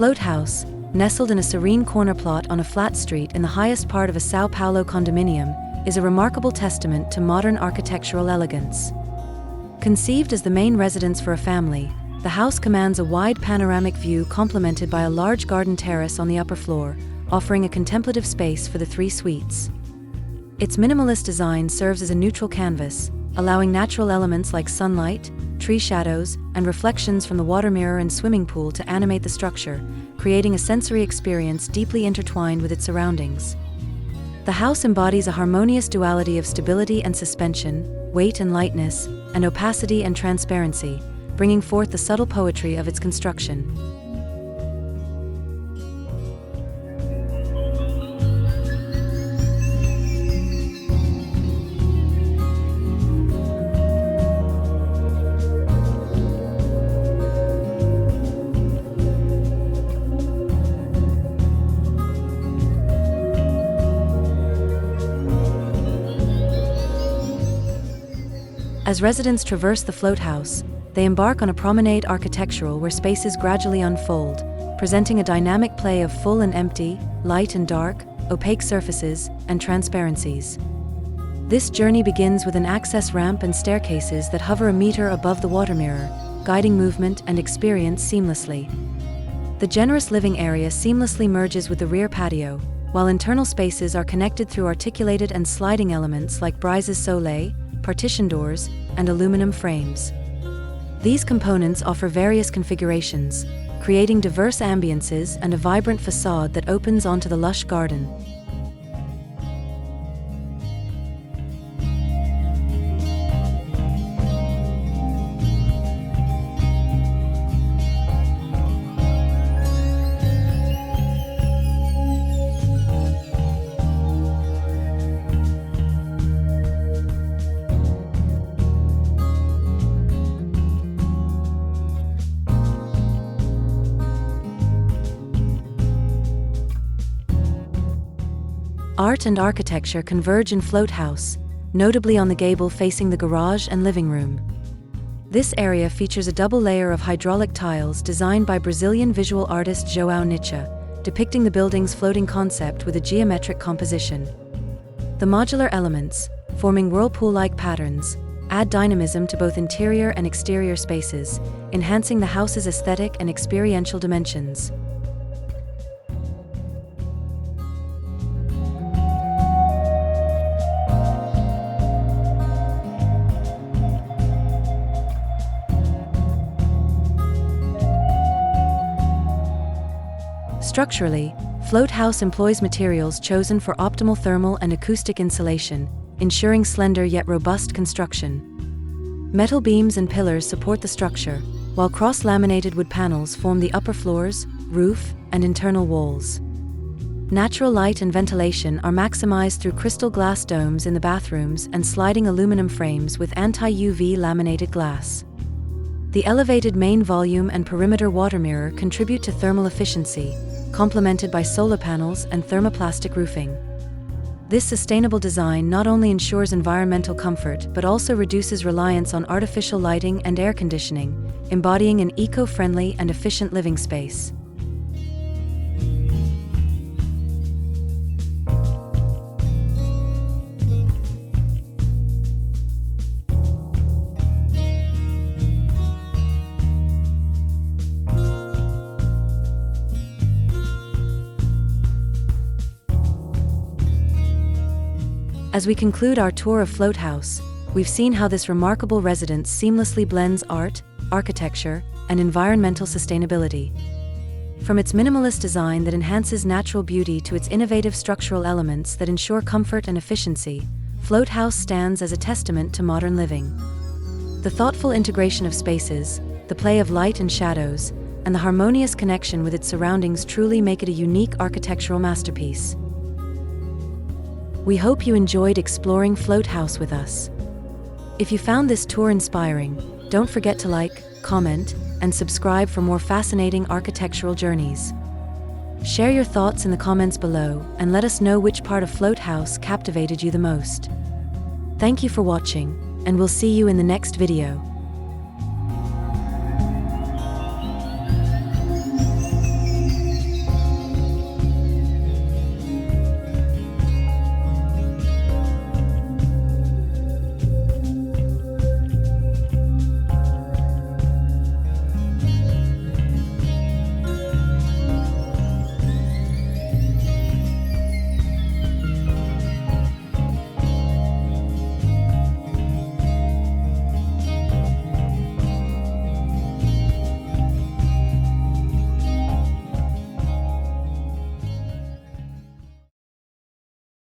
float house, nestled in a serene corner plot on a flat street in the highest part of a São Paulo condominium, is a remarkable testament to modern architectural elegance. Conceived as the main residence for a family, the house commands a wide panoramic view complemented by a large garden terrace on the upper floor, offering a contemplative space for the 3 suites. Its minimalist design serves as a neutral canvas, allowing natural elements like sunlight, tree shadows, and reflections from the water mirror and swimming pool to animate the structure, creating a sensory experience deeply intertwined with its surroundings. The house embodies a harmonious duality of stability and suspension, weight and lightness, and opacity and transparency, bringing forth the subtle poetry of its construction. As residents traverse the float house, they embark on a promenade architectural where spaces gradually unfold, presenting a dynamic play of full and empty, light and dark, opaque surfaces, and transparencies. This journey begins with an access ramp and staircases that hover a meter above the water mirror, guiding movement and experience seamlessly. The generous living area seamlessly merges with the rear patio, while internal spaces are connected through articulated and sliding elements like brises soleil, partition doors, and aluminum frames. These components offer various configurations, creating diverse ambiances and a vibrant facade that opens onto the lush garden. Art and architecture converge in Float House, notably on the gable facing the garage and living room. This area features a double layer of hydraulic tiles designed by Brazilian visual artist João Nitsche, depicting the building's floating concept with a geometric composition. The modular elements, forming whirlpool-like patterns, add dynamism to both interior and exterior spaces, enhancing the house's aesthetic and experiential dimensions. Structurally, Float House employs materials chosen for optimal thermal and acoustic insulation, ensuring slender yet robust construction. Metal beams and pillars support the structure, while cross-laminated wood panels form the upper floors, roof, and internal walls. Natural light and ventilation are maximized through crystal glass domes in the bathrooms and sliding aluminum frames with anti-UV laminated glass. The elevated main volume and perimeter water mirror contribute to thermal efficiency, complemented by solar panels and thermoplastic roofing. This sustainable design not only ensures environmental comfort but also reduces reliance on artificial lighting and air conditioning, embodying an eco-friendly and efficient living space. As we conclude our tour of Float House, we've seen how this remarkable residence seamlessly blends art, architecture, and environmental sustainability. From its minimalist design that enhances natural beauty to its innovative structural elements that ensure comfort and efficiency, Float House stands as a testament to modern living. The thoughtful integration of spaces, the play of light and shadows, and the harmonious connection with its surroundings truly make it a unique architectural masterpiece. We hope you enjoyed exploring Float House with us. If you found this tour inspiring, don't forget to like, comment, and subscribe for more fascinating architectural journeys. Share your thoughts in the comments below and let us know which part of Float House captivated you the most. Thank you for watching, and we'll see you in the next video.